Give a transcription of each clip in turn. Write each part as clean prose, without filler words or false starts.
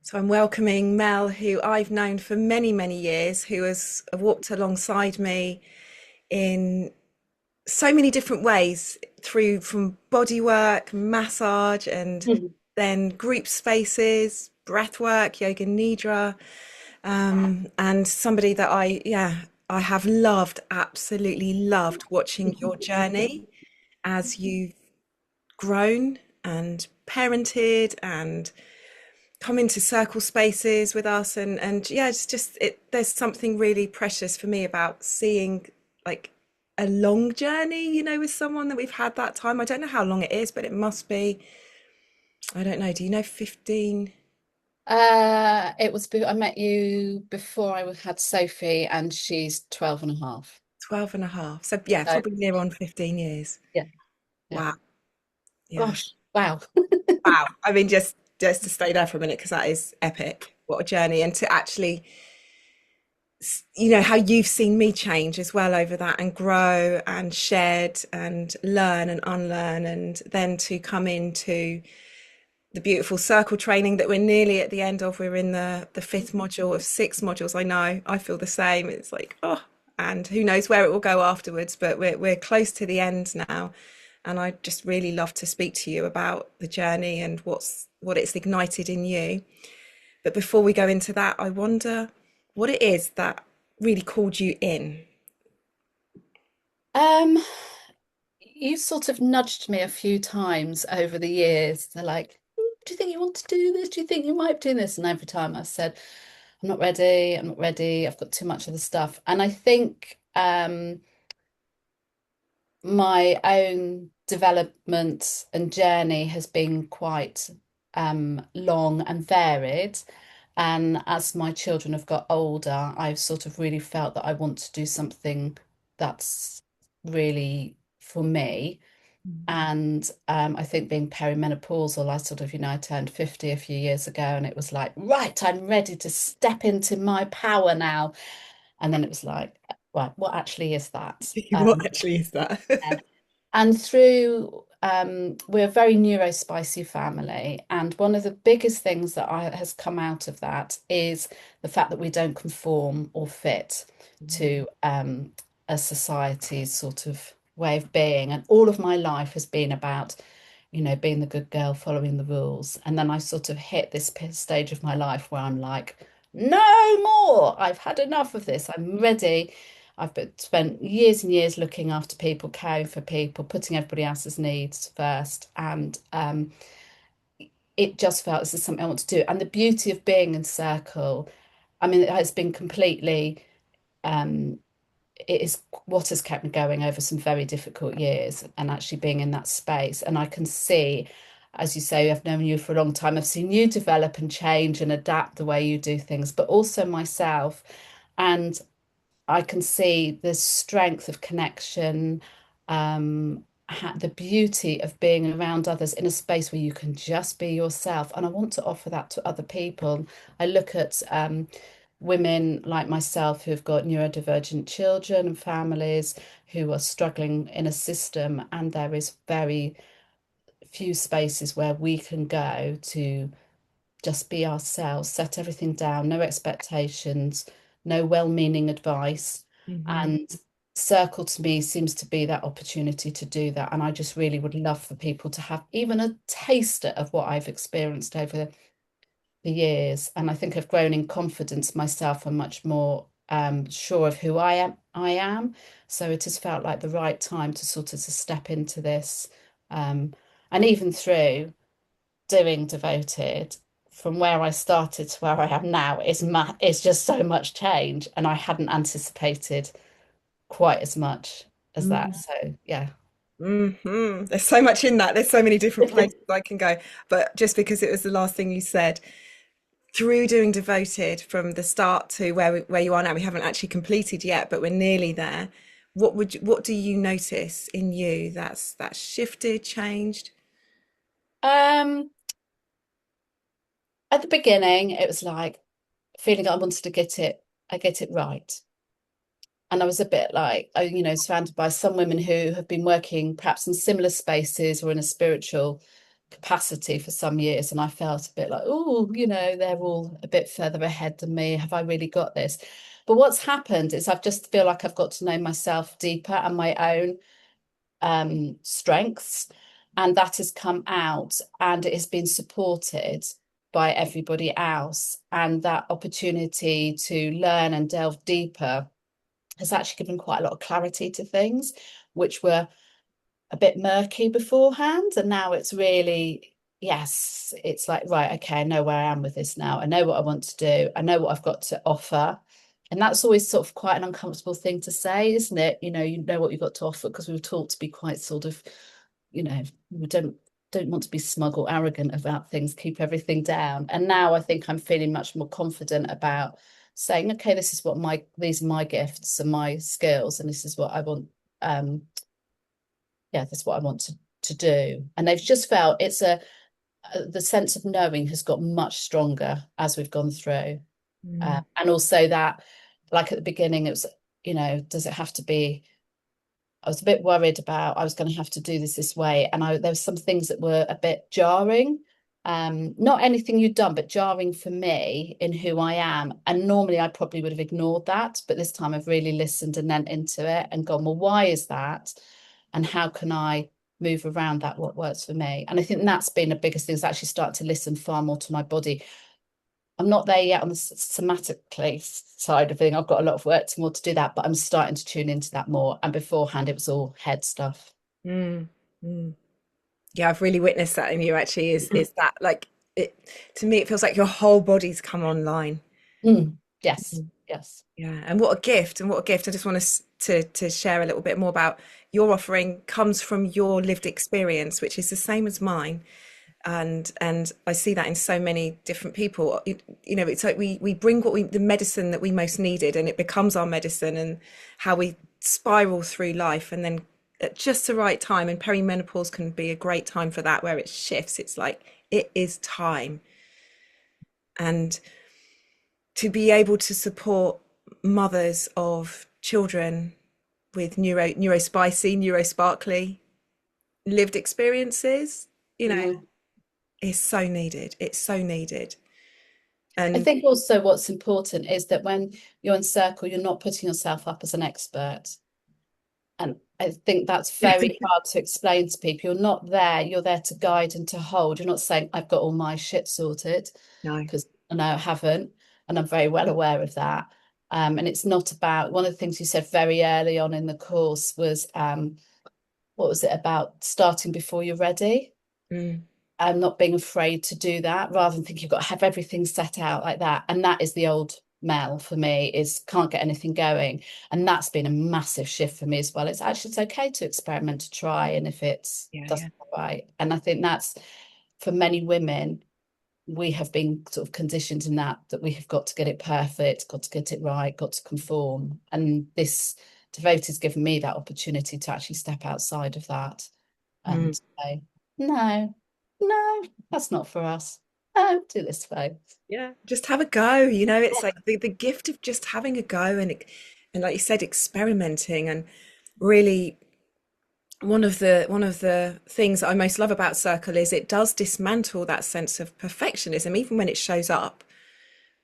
So I'm welcoming Mel, who I've known for many, many years, who has walked alongside me in so many different ways through from body work, massage, and Mhm. then group spaces, breath work, yoga nidra, and somebody that I have loved, absolutely loved watching your journey as you've grown and parented and come into circle spaces with us and yeah, it's just it there's something really precious for me about seeing like a long journey, with someone that we've had that time. I don't know how long it is, but it must be, I don't know, do you know, 15, I met you before I had Sophie, and she's 12 and a half. 12 and a half? So yeah, So probably near on 15 years. yeah, yeah. Wow. Yeah. Gosh, wow. Wow. I mean, just to stay there for a minute, because that is epic. What a journey. And to actually, how you've seen me change as well over that, and grow and shed and learn and unlearn, and then to come into the beautiful circle training that we're nearly at the end of. We're in the fifth module of six modules. I know, I feel the same. It's like, oh, and who knows where it will go afterwards, but we're close to the end now. And I just really love to speak to you about the journey and what it's ignited in you. But before we go into that, I wonder what it is that really called you in. Um, you sort of nudged me a few times over the years. They're like, do you think you want to do this? Do you think you might do this? And every time I said, I'm not ready, I'm not ready, I've got too much of the stuff. And I think my own development and journey has been quite long and varied. And as my children have got older, I've sort of really felt that I want to do something that's really for me. And I think being perimenopausal, I turned 50 a few years ago, and it was like, right, I'm ready to step into my power now. And then it was like, right, what actually is that? What actually is that? And through, we're a very neurospicy family. And one of the biggest things has come out of that is the fact that we don't conform or fit to a society's sort of way of being. And all of my life has been about, being the good girl, following the rules. And then I sort of hit this stage of my life where I'm like, no more. I've had enough of this. I'm ready. Spent years and years looking after people, caring for people, putting everybody else's needs first. And it just felt this is something I want to do. And the beauty of being in circle, I mean, it has been completely, um, it is what has kept me going over some very difficult years, and actually being in that space. And I can see, as you say, I've known you for a long time. I've seen you develop and change and adapt the way you do things, but also myself. And I can see the strength of connection, the beauty of being around others in a space where you can just be yourself. And I want to offer that to other people. I look at women like myself who've got neurodivergent children and families who are struggling in a system, and there is very few spaces where we can go to just be ourselves, set everything down, no expectations, no well-meaning advice. Mhm. And Circle to me seems to be that opportunity to do that. And I just really would love for people to have even a taster of what I've experienced over the years. And I think I've grown in confidence myself and much more sure of who I am. So it has felt like the right time to sort of to step into this. Um, and even through doing Devoted, from where I started to where I am now, is just so much change, and I hadn't anticipated quite as much as that. Mm. So yeah. There's so much in that. There's so many different places I can go. But just because it was the last thing you said, through doing Devoted from the start to where you are now, we haven't actually completed yet, but we're nearly there. What do you notice in you that's shifted, changed? Um, at the beginning, it was like feeling I wanted to get it right. And I was a bit like, surrounded by some women who have been working perhaps in similar spaces or in a spiritual capacity for some years, and I felt a bit like, oh, they're all a bit further ahead than me. Have I really got this? But what's happened is I've just feel like I've got to know myself deeper and my own strengths, and that has come out and it has been supported by everybody else. And that opportunity to learn and delve deeper has actually given quite a lot of clarity to things which were a bit murky beforehand. And now it's really, yes, it's like, right, okay, I know where I am with this now. I know what I want to do. I know what I've got to offer. And that's always sort of quite an uncomfortable thing to say, isn't it? You know what you've got to offer, because we were taught to be quite sort of, we don't want to be smug or arrogant about things, keep everything down. And now I think I'm feeling much more confident about saying, okay, this is what these are my gifts and my skills, and this is what I want. Yeah, that's what I want to do. And they've just felt the sense of knowing has got much stronger as we've gone through. Mm. And also that, like at the beginning, it was, does it have to be? I was a bit worried about I was going to have to do this way, and there were some things that were a bit jarring. Not anything you'd done, but jarring for me in who I am. And normally I probably would have ignored that, but this time I've really listened and then into it and gone, well, why is that? And how can I move around that? What works for me? And I think that's been the biggest thing, is actually start to listen far more to my body. I'm not there yet on the somatically side of thing. I've got a lot of work more to do that, but I'm starting to tune into that more. And beforehand, it was all head stuff. Mm. Mm. Yeah, I've really witnessed that in you actually is that like it to me it feels like your whole body's come online. Yes, Mm. yes. Yeah, and what a gift and what a gift. I just want us to share a little bit more about your offering comes from your lived experience, which is the same as mine. And I see that in so many different people. It's like we bring the medicine that we most needed, and it becomes our medicine, and how we spiral through life, and then at just the right time. And perimenopause can be a great time for that, where it shifts. It's like it is time, and to be able to support mothers of children with neurosparkly lived experiences, you know, Mhm. is so needed. It's so needed. I And think also what's important is that when you're in circle, you're not putting yourself up as an expert. And I think that's very hard to explain to people. You're not there, you're there to guide and to hold. You're not saying, I've got all my shit sorted, no. because I know I haven't. And I'm very well aware of that. And it's not about, one of the things you said very early on in the course was, what was it about starting before you're ready? Mm, And not being afraid to do that, rather than think you've got to have everything set out like that. And that is the old Mel for me, is can't get anything going. And that's been a massive shift for me as well. It's okay to experiment, to try, and if it's yeah, yeah. doesn't go right. And I think that's, for many women, we have been sort of conditioned in that we have got to get it perfect, got to get it right, got to conform. And this devote has given me that opportunity to actually step outside of that Mm, and say, no, no, that's not for us. No, do this way. yeah. Just have a go. It's like the gift of just having a go and like you said, experimenting and really one of the things that I most love about Circle is it does dismantle that sense of perfectionism, even when it shows up.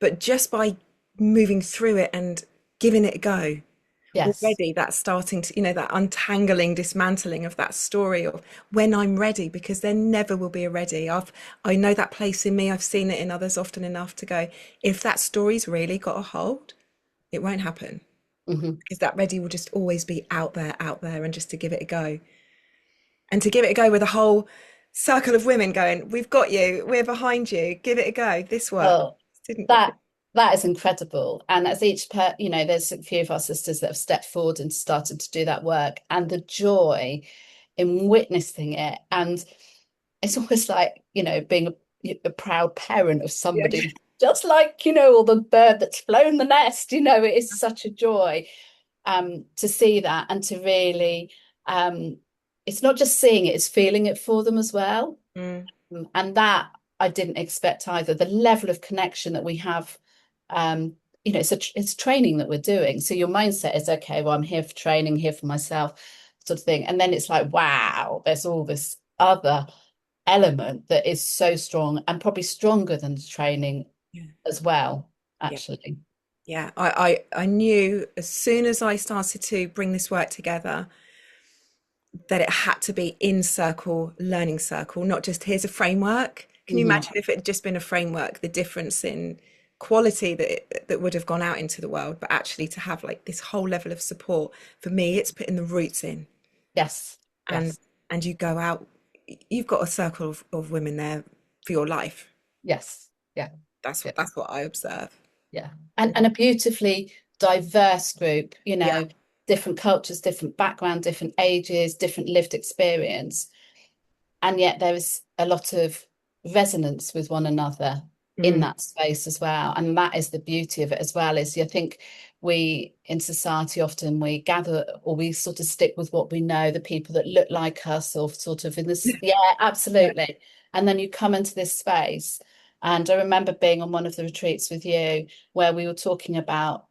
But just by moving through it and giving it a go, Yes. already that's starting to, that untangling, dismantling of that story of when I'm ready, because there never will be a ready. I know that place in me, I've seen it in others often enough to go, if that story's really got a hold, it won't happen. Hmm. Because that ready will just always be out there, and just to give it a go. And to give it a go with a whole circle of women going, we've got you, we're behind you, give it a go. This worked. Well, This didn't work. that is incredible. And as there's a few of our sisters that have stepped forward and started to do that work, and the joy in witnessing it. And it's almost like, being a proud parent of Yeah. somebody, just like, or the bird that's flown the nest, it is such a joy to see that, and to really, it's not just seeing it, it's feeling it for them as well. Mm, And that I didn't expect either. The level of connection that we have, it's training that we're doing. So your mindset is, okay, well, I'm here for training, here for myself, sort of thing. And then it's like, wow, there's all this other element that is so strong and probably stronger than the training Yeah. as well, Yeah. actually. Yeah. I knew as soon as I started to bring this work together that it had to be in circle, learning circle, not just here's a framework. Can you Mhm. imagine if it had just been a framework, the difference in quality that would have gone out into the world, but actually to have like this whole level of support, for me, it's putting the roots in. Yes, and yes, and you go out, you've got a circle of women there for your life. yes, yeah, That's yeah, what I observe. yeah. And a beautifully diverse group, Yeah. different cultures, different background, different ages, different lived experience. And yet there is a lot of resonance with one another in Mm. that space as well. And that is the beauty of it as well, is I think we in society often we gather or we sort of stick with what we know, the people that look like us or sort of in this, yeah, Yeah. absolutely. And then you come into this space. And I remember being on one of the retreats with you where we were talking about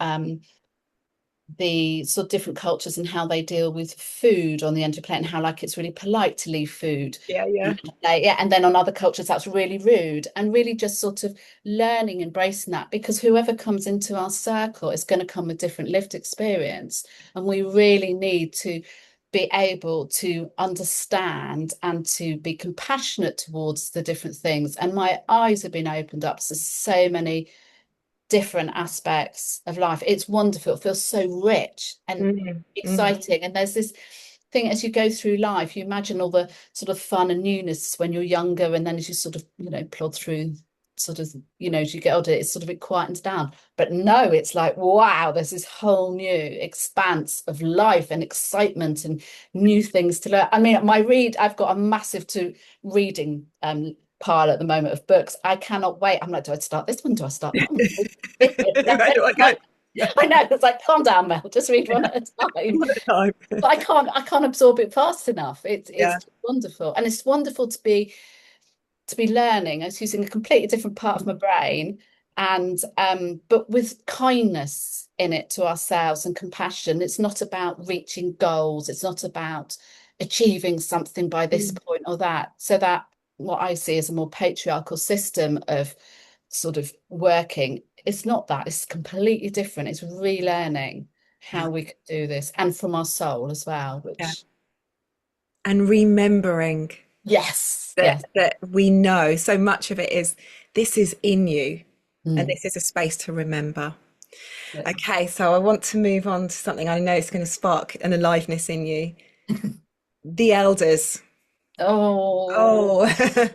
the sort of different cultures and how they deal with food on the entry plate and how like it's really polite to leave food Yeah. on Yeah. the plate. Yeah, and then on other cultures that's really rude, and really just sort of learning, embracing that, because whoever comes into our circle is going to come with different lived experience, and we really need to be able to understand and to be compassionate towards the different things. And my eyes have been opened up to so many different aspects of life. It's wonderful. It feels so rich and Mm. Mm. exciting. And there's this thing as you go through life, you imagine all the sort of fun and newness when you're younger, and then as you sort of, plod through sort of, as you get older, it's sort of it quietens down. But no, it's like, wow, there's this whole new expanse of life and excitement and new things to learn. I mean, I've got a massive to reading pile at the moment of books. I cannot wait. I'm like, do I start this one? Do I start that one? Where do I go? Like, Yeah. I know, it's like, calm down, Mel, just read one at a time. One at a time. But I can't absorb it fast enough. It's Yeah. wonderful. And it's wonderful to be learning. I was using a completely different part of my brain, and but with kindness in it to ourselves and compassion. It's not about reaching goals, it's not about achieving something by this Mm. point or that. So that what I see as a more patriarchal system of sort of working, it's not that, it's completely different. It's relearning Yeah. how we can do this, and from our soul as well, Yeah. which And remembering yes, that yes. we know so much of it is this is in you, and Mm. this is a space to remember. Okay, so I want to move on to something I know is going to spark an aliveness in you. The elders. Oh. Oh, I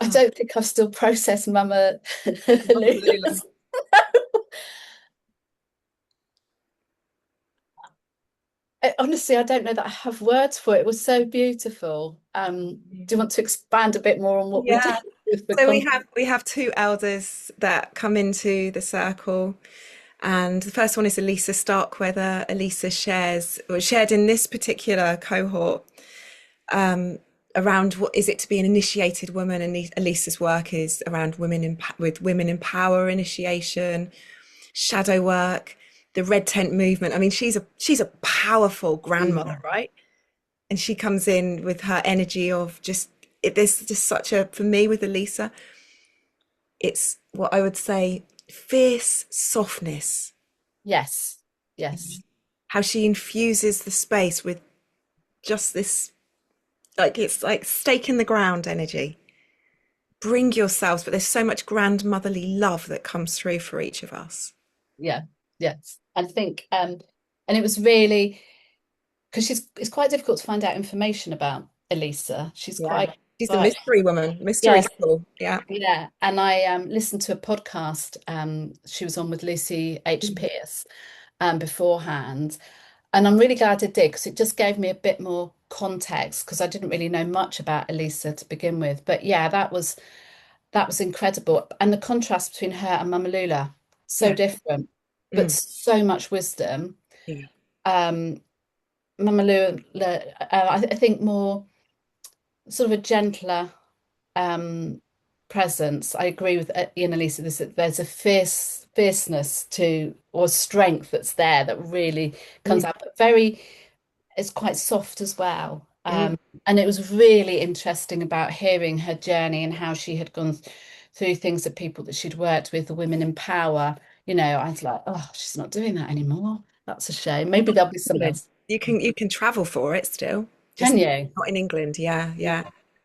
oh, don't think I've still processed Mama Mama Lula. Lula's. Honestly, I don't know that I have words for it. It was so beautiful. Do you want to expand a bit more on what we do Yeah. with the So content? we have two elders that come into the circle, and the first one is Elisa Starkweather. Elisa shared in this particular cohort around what is it to be an initiated woman, and Elisa's work is around with women in power initiation, shadow work, the red tent movement. I mean, she's a powerful grandmother, Mm. right? And she comes in with her energy of there's just such a, for me with Elisa, it's what I would say fierce softness. Yes, yes, How she infuses the space with just this, like it's like stake in the ground energy. Bring yourselves, but there's so much grandmotherly love that comes through for each of us. yeah, yes. I think, and it was really because it's quite difficult to find out information about Elisa. She's Yeah. She's a quite, mystery woman, mystery yes, soul. Yeah. yeah. And I listened to a podcast she was on with Lucy H. Mm. Pierce beforehand. And I'm really glad I did because it just gave me a bit more context because I didn't really know much about Elisa to begin with. But yeah, that was incredible. And the contrast between her and Mama Lula, so Yeah. different, but Mm. so much wisdom. Yeah. Um, Mama Lula, I think more sort of a gentler um, presence. I agree with Ian and Lisa. There's a fierceness to or strength that's there that really Mm. comes out, but very it's quite soft as well. Mm. And it was really interesting about hearing her journey and how she had gone through things that people that she'd worked with, the women in power. You know, I was like, oh, she's not doing that anymore. That's a shame. Maybe there'll be something England. else. You can travel for it still, just Can you? not in England. Yeah, yeah.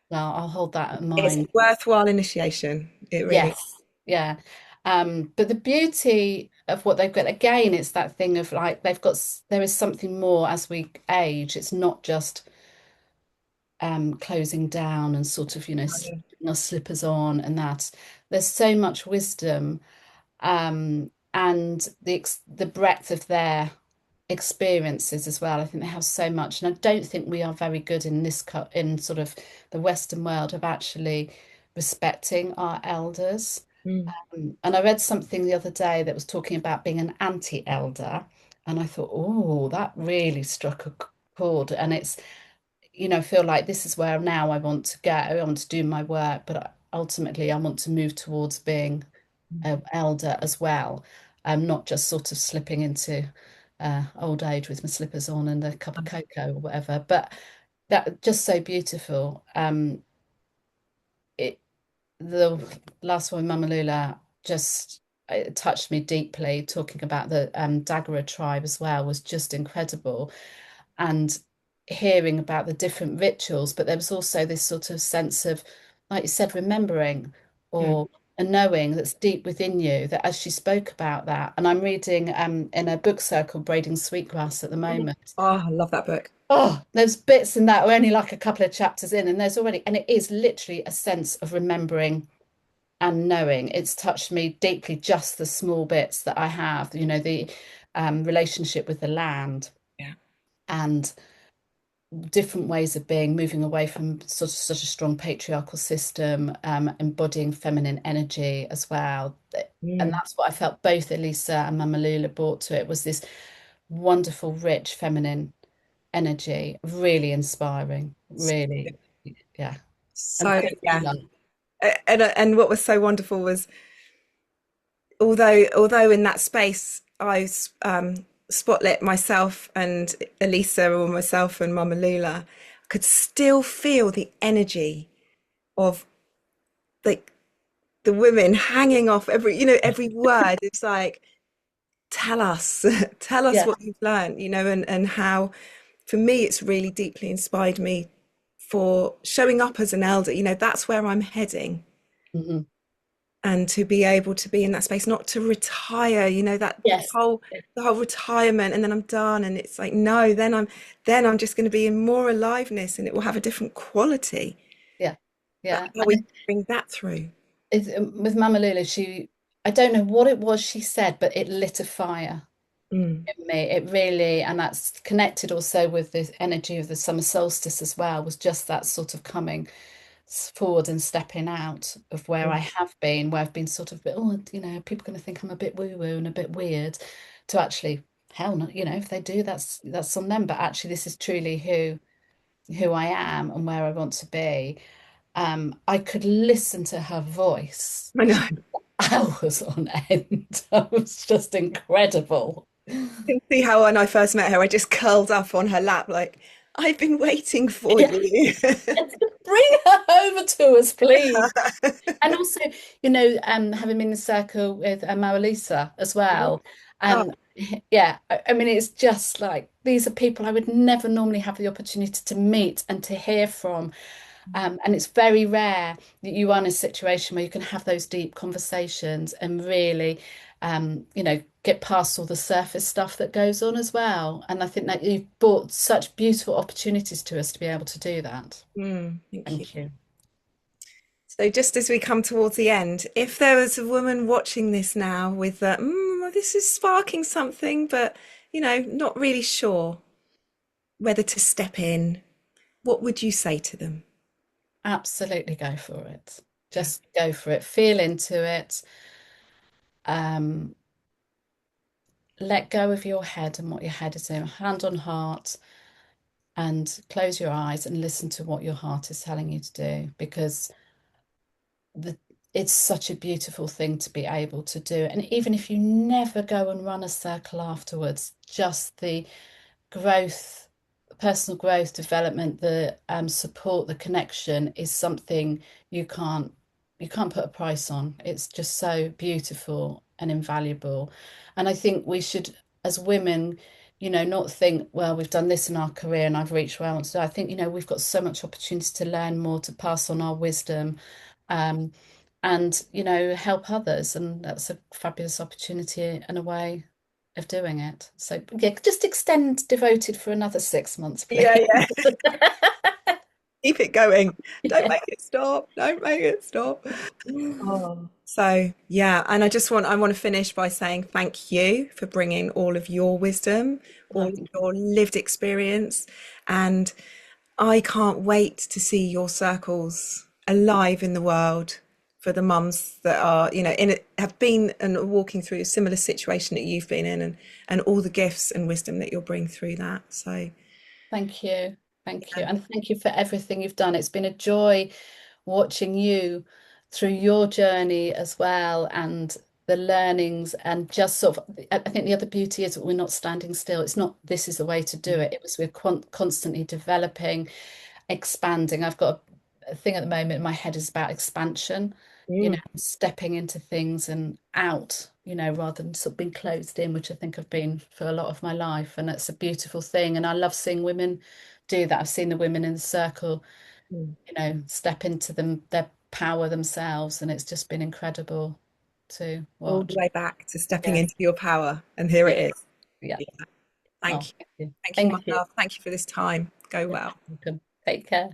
Well, I'll hold that in It's a mind. worthwhile initiation. It really. Yes. Yeah. But the beauty of what they've got, again, it's that thing of like there is something more as we age. It's not just closing down and sort of, putting our slippers on and that. There's so much wisdom, and the breadth of their experiences as well. I think they have so much, and I don't think we are very good in in sort of the Western world of actually respecting our elders. Mm. And I read something the other day that was talking about being an anti-elder, and I thought, oh, that really struck a chord. And it's, feel like this is where now I want to go. I want to do my work, but ultimately I want to move towards being an elder as well. Not just sort of slipping into old age with my slippers on and a cup of cocoa or whatever. But that just so beautiful. It The last one, Mama Lula, just it touched me deeply. Talking about the Dagara tribe as well was just incredible, and hearing about the different rituals. But there was also this sort of sense of, like you said, remembering Mm. or a knowing that's deep within you. That as she spoke about that, and I'm reading in a book circle, Braiding Sweetgrass at the moment. Oh, I love that book. Oh, there's bits in that. We're only like a couple of chapters in, and there's already, and it is literally a sense of remembering and knowing. It's touched me deeply, just the small bits that I have, the relationship with the land Yeah. and different ways of being, moving away from sort of such a strong patriarchal system, embodying feminine energy as well. And Mm. that's what I felt both Elisa and Mama Lula brought to it, was this wonderful, rich feminine energy, really inspiring, really, yeah. And So what did you yeah. like? And what was so wonderful was although in that space spotlit myself and Elisa, or myself and Mama Lula, I could still feel the energy of like the women hanging off every word. It's like, tell us, tell us Yeah. what you've learned, and how for me it's really deeply inspired me for showing up as an elder. That's where I'm heading, Mhm. and to be able to be in that space, not to retire, that Yes. whole the whole retirement and then I'm done, and it's like, no, then I'm just going to be in more aliveness, and it will have a different quality. Yeah. But Yeah. how we bring that through. With Mama Lula, I don't know what it was she said, but it lit a fire Mm, in me. It really, and that's connected also with the energy of the summer solstice as well, was just that sort of coming forward and stepping out of where I mm, have been, where I've been sort of, oh, people are going to think I'm a bit woo-woo and a bit weird, to actually, hell no, if they do, that's on them. But actually, this is truly who I am and where I want to be. I could listen to her voice I know. hours on end. That was just incredible. You can see how when I first met her, I just curled up on her lap, like, I've been waiting for Yeah, you. bring her over to us, please. And also, having been in the circle with Lisa as well. Oh, Um, yeah, I mean, it's just like these are people I would never normally have the opportunity to meet and to hear from. And it's very rare that you are in a situation where you can have those deep conversations and really, get past all the surface stuff that goes on as well. And I think that you've brought such beautiful opportunities to us to be able to do that. thank you. Thank you. So just as we come towards the end, if there was a woman watching this now with that, this is sparking something, but not really sure whether to step in, what would you say to them? Absolutely go for it. Yeah. Just go for it. Feel into it. Um, let go of your head and what your head is in. Hand on heart, and close your eyes and listen to what your heart is telling you to do, because the it's such a beautiful thing to be able to do. And even if you never go and run a circle afterwards, just the growth personal growth, development, the support, the connection is something you can't you can't put a price on. It's just so beautiful and invaluable. And I think we should, as women, not think, well, we've done this in our career and I've reached where I want to do. I think, we've got so much opportunity to learn more, to pass on our wisdom, um, and, help others. And that's a fabulous opportunity and a way of doing it. So yeah, just extend devoted for another 6 months, Yeah, please. yeah. Keep it going. Don't Yeah. make it stop. Don't make it stop. Oh, so yeah, and I want to finish by saying thank you for bringing all of your wisdom, all Oh, of thank you. your lived experience, and I can't wait to see your circles alive in the world for the mums that are, in it, have been and are walking through a similar situation that you've been in, and all the gifts and wisdom that you'll bring through that. So Thank you. Thank you. yeah, And thank you for everything you've done. It's been a joy watching you through your journey as well, and the learnings, and just sort of, I think the other beauty is that we're not standing still. It's not this is the way to do it. It was we're constantly developing, expanding. I've got a thing at the moment in my head is about expansion, mm, stepping into things and out, rather than sort of being closed in, which I think I've been for a lot of my life. And that's a beautiful thing. And I love seeing women do that. I've seen the women in the circle, mm. step into their power themselves. And it's just been incredible to All the watch. way back to stepping Yeah. into your power, and here Yeah. it is. Yeah. Yeah. Oh, Thank you. thank you. Thank you, my Thank you. love. Thank you for this time. Go You're well. welcome. Take care.